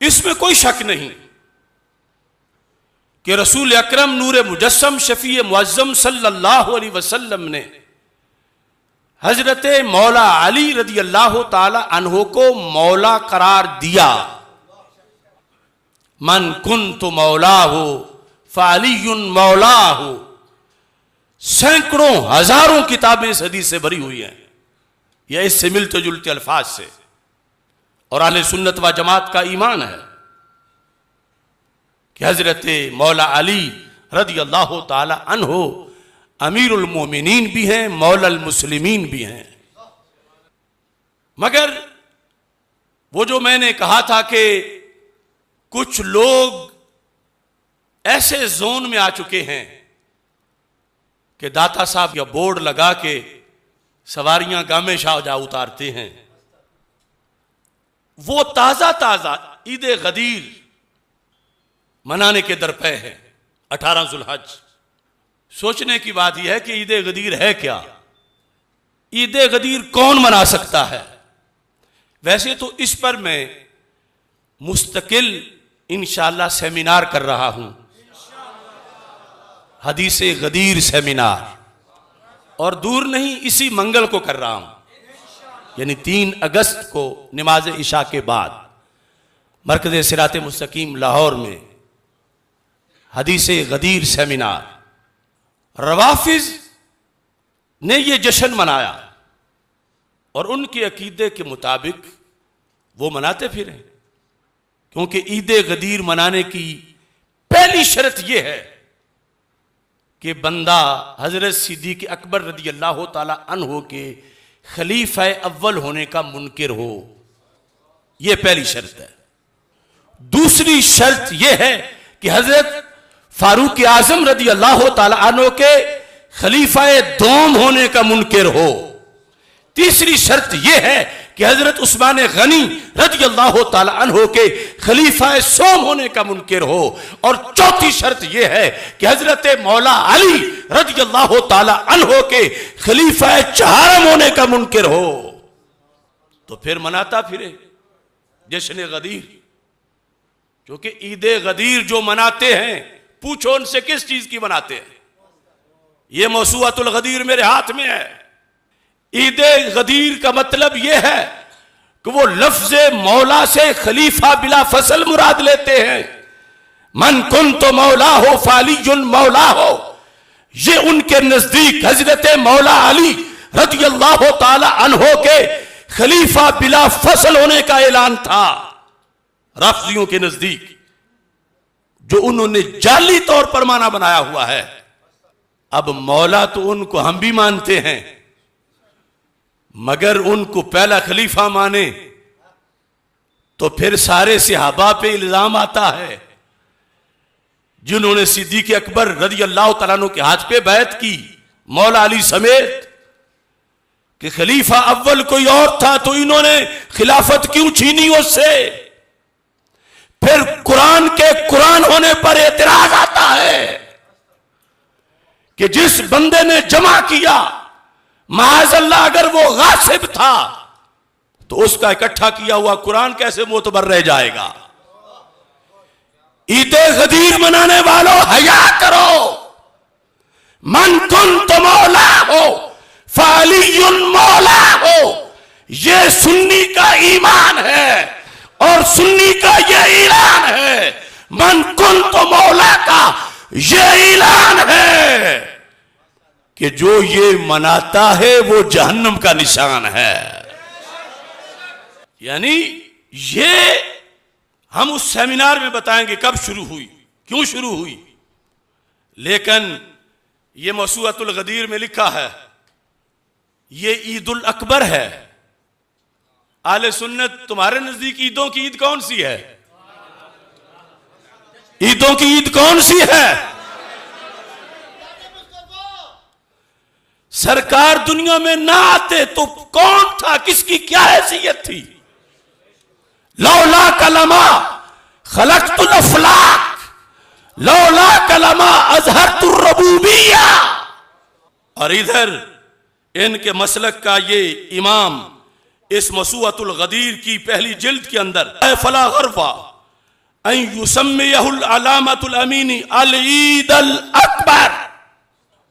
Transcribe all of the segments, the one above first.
इसमें कोई शक नहीं कि रसूल अकरम नूर मुजस्सम शफी मुअज्जम सल्लल्लाहु अलैहि वसल्लम ने हजरत मौला अली रदी अल्लाह ताला अन्हो को मौला करार दिया। मन कुन्तु मौला हो फ़अलियुन मौला हो। सैकड़ों हजारों किताबें इस हदीस से भरी हुई हैं, यह इससे मिलते जुलते अल्फाज से, और अहले सुन्नत व जमात का ईमान है कि हजरत मौला अली रदी अल्लाह ताला अन्हो अमीरुल मोमिनीन भी हैं, मौलल मुस्लिमीन भी हैं। मगर वो जो मैंने कहा था कि कुछ लोग ऐसे जोन में आ चुके हैं कि दाता साहब या बोर्ड लगा के सवारियां गामे शाह जा उतारते हैं। वो ताजा ताजा ईद गदीर मनाने के दरपे है 18 जुल्हज। सोचने की बात यह है कि ईद गदीर है क्या, ईद गदीर कौन मना सकता है। वैसे तो इस पर मैं मुस्तकिल इंशाअल्लाह सेमिनार कर रहा हूं, हदीस गदीर सेमिनार, और दूर नहीं इसी मंगल को कर रहा हूं, यानी 3 अगस्त को नमाज इशा के बाद मरकज़ सिरात मुस्तकीम लाहौर में हदीस गदीर सेमिनार। रवाफिज ने यह जश्न मनाया और उनके अकीदे के मुताबिक वो मनाते फिरे, क्योंकि ईद गदीर मनाने की पहली शर्त यह है कि बंदा हजरत सिद्दीक़ अकबर रदी अल्लाह ताला अन्हो के खलीफा अव्वल होने का मुनकिर हो, यह पहली शर्त है। दूसरी शर्त यह है कि हजरत फारूक आजम रदी अल्लाह ताला अन्हो के खलीफा दोम होने का मुनकिर हो। तीसरी शर्त यह है कि हजरत उस्मान गनी रदी अल्लाह ताला अन्हो के खलीफा सोम होने का मुनकिर हो। और चौथी शर्त यह है कि हजरत मौला अली रदी अल्लाह ताला अन्हो के खलीफा चहारम होने का मुनकिर हो। तो फिर मनाता फिरे जश्न गदीर, क्योंकि ईद गदीर जो मनाते हैं, पूछो उनसे किस चीज की मनाते हैं। यह मौसूअतुल गदीर मेरे हाथ में है। ईद गदीर का मतलब यह है कि वो लफ्ज मौला से खलीफा बिला फसल मुराद लेते हैं। मन कुन तो मौला हो फालियुन मौला हो, ये उनके नजदीक हजरत मौला अली रज़ी अल्लाह ताला अन्हो के खलीफा बिला फसल होने का ऐलान था। राफिजियों के नजदीक जो उन्होंने जाली तौर पर माना बनाया हुआ है। अब मौला तो उनको हम भी मानते हैं, मगर उनको पहला खलीफा माने तो फिर सारे सहाबा पे इल्जाम आता है जिन्होंने सिद्दीक़ अकबर रज़ी अल्लाह तआला अन्हु के हाथ पे बैत की, मौला अली समेत, कि खलीफा अव्वल कोई और था तो इन्होंने खिलाफत क्यों छीनी उससे। फिर कुरान के कुरान होने पर एतराज आता है कि जिस बंदे ने जमा किया, माअज़ल्लाह अगर वो गासिब था तो उसका इकट्ठा किया हुआ कुरान कैसे मोतबर रह जाएगा। ईद गदीर मनाने वालों हया करो। मन कुन तो मौला हो फालियुन मौला हो, ये सुन्नी का ईमान है और सुन्नी का ये ऐलान है। मन कुन तो मौला का ये ऐलान है कि जो ये मनाता है वो जहन्नम का निशान है। यानी ये हम उस सेमिनार में बताएंगे कब शुरू हुई, क्यों शुरू हुई। लेकिन ये मौसूअतुल गदीर में लिखा है ये ईदुल अकबर है। आले सुन्नत तुम्हारे नजदीक ईदों की ईद कौन सी है? ईदों की ईद कौन सी है? सरकार दुनिया में ना आते तो कौन था, किसकी क्या हैसियत थी? लौला कलमा खलक़तुल अफ़लाक, लौला कलमा अज़हरतुर रबूबिय्या। और इधर इनके मसलक का ये इमाम इस मसूअतुल गदीर की पहली जिल्द के अंदर फला गरफा अन युसम्मियहुल अलामतुल अमीनी अल ईद अल अकबर।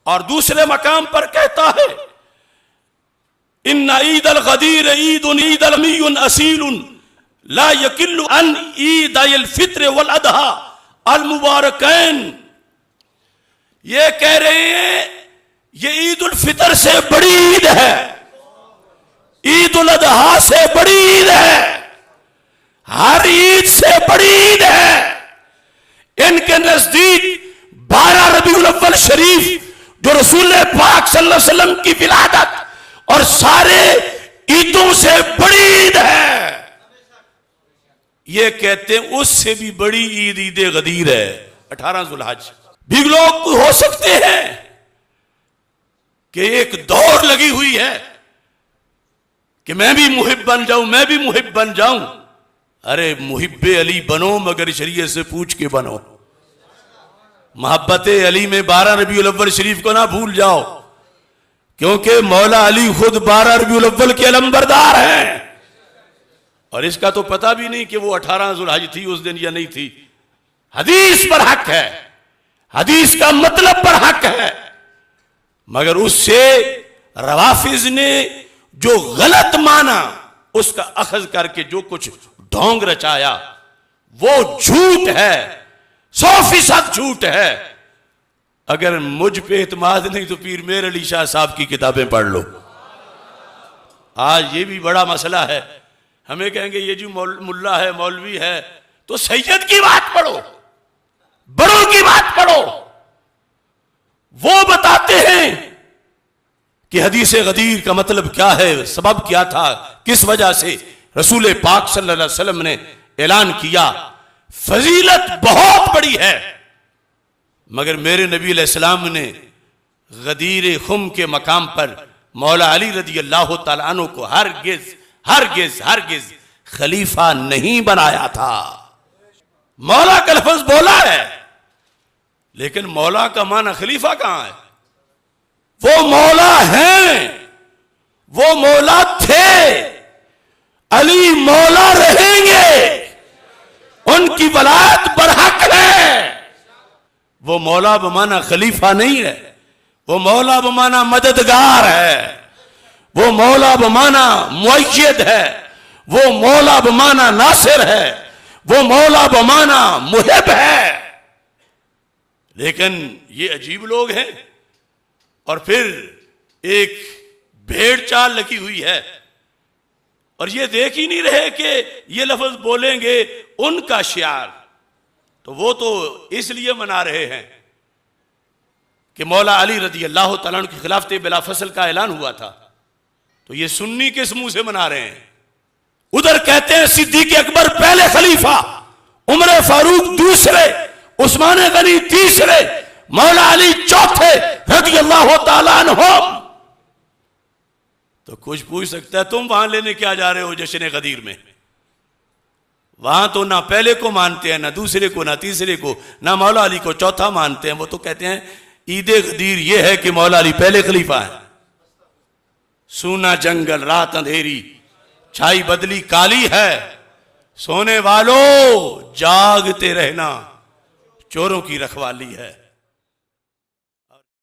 और दूसरे मकाम पर कहता है इन्ना ईद अल गदीर ईदुन ईद अल अमीयुन असीलुन ला यकिल्लु अन ईद अल फित्र वल अदहा अल मुबारकैन। ये कह रहे हैं ये ईद उल फितर से बड़ी ईद है, ईद उल अदहा से बड़ी ईद है, हर ईद से बड़ी ईद है। इनके नजदीक 12 रबीउल अव्वल शरीफ जो रसूल पाक सल्लल्लाहु अलैहि वसल्लम की विलादत और सारे ईदों से बड़ी ईद है। ये कहते हैं उससे भी बड़ी ईद ईद गदीर है 18 जुल्हज। भी लोग हो सकते हैं कि एक दौड़ लगी हुई है कि मैं भी मुहिब बन जाऊं, मैं भी मुहिब बन जाऊं। अरे मुहिब्बे अली बनो मगर शरीयत से पूछ के बनो। मोहब्बत अली में 12 रबीउल अव्वल शरीफ को ना भूल जाओ, क्योंकि मौला अली खुद 12 रबीउल अव्वल के अलंबरदार हैं। और इसका तो पता भी नहीं कि वो 18 जुल्हज थी उस दिन या नहीं थी। हदीस पर हक है, हदीस का मतलब पर हक है, मगर उससे रवाफिज ने जो गलत माना उसका अखज करके जो कुछ ढोंग रचाया वो झूठ है, 100% झूठ है। अगर मुझ पे एतमाद नहीं तो पीर मेर अली शाह साहब की किताबें पढ़ लो। आज ये भी बड़ा मसला है, हमें कहेंगे ये जो मुल्ला है मौलवी है तो सैयद की बात पढ़ो, बड़ों की बात पढ़ो। वो बताते हैं कि हदीस गदीर का मतलब क्या है, सबब क्या था, किस वजह से रसूल पाक सल्लल्लाहु अलैहि वसल्लम ने ऐलान किया। फजीलत बहुत बड़ी है, मगर मेरे नबी अलैहिस्सलाम ने गदीर खुम के मकाम पर मौला अली रज़ी अल्लाह तआला अन्हु को हरगिज हरगिज हरगिज खलीफा नहीं बनाया था। मौला का लफ्ज बोला है, लेकिन मौला का माना खलीफा कहां है? वो मौला हैं, वो मौला थे, अली मौला रहेंगे, उनकी वलायत बरहक है। वो मौला बमाना खलीफा नहीं है, वो मौला बमाना मददगार है, वो मौला बमाना मुअय्यद है, वो मौला बमाना नासिर है, वो मौला बमाना मुहिब है। लेकिन ये अजीब लोग हैं और फिर एक भेड़ चाल लगी हुई है और ये देख ही नहीं रहे कि ये लफ्ज बोलेंगे उनका शियार, तो वो तो इसलिए मना रहे हैं कि मौला अली रज़ी अल्लाह तआला अन्हु की खिलाफत बिला फसल का ऐलान हुआ था, तो ये सुन्नी किस मुंह से मना रहे हैं? उधर कहते हैं सिद्दीक अकबर पहले खलीफा, उमर फारूक दूसरे, उस्मान गनी तीसरे, मौला अली चौथे रज़ी अल्लाह तआला अन्हुम। तो कुछ पूछ सकता है तुम वहां लेने क्या जा रहे हो जश्न गदीर में? वहां तो ना पहले को मानते हैं, ना दूसरे को, ना तीसरे को, ना मौला अली को चौथा मानते हैं। वो तो कहते हैं ईद गदीर ये है कि मौला अली पहले खलीफा है। सूना जंगल रात अंधेरी छाई बदली काली है, सोने वालों जागते रहना चोरों की रखवाली है।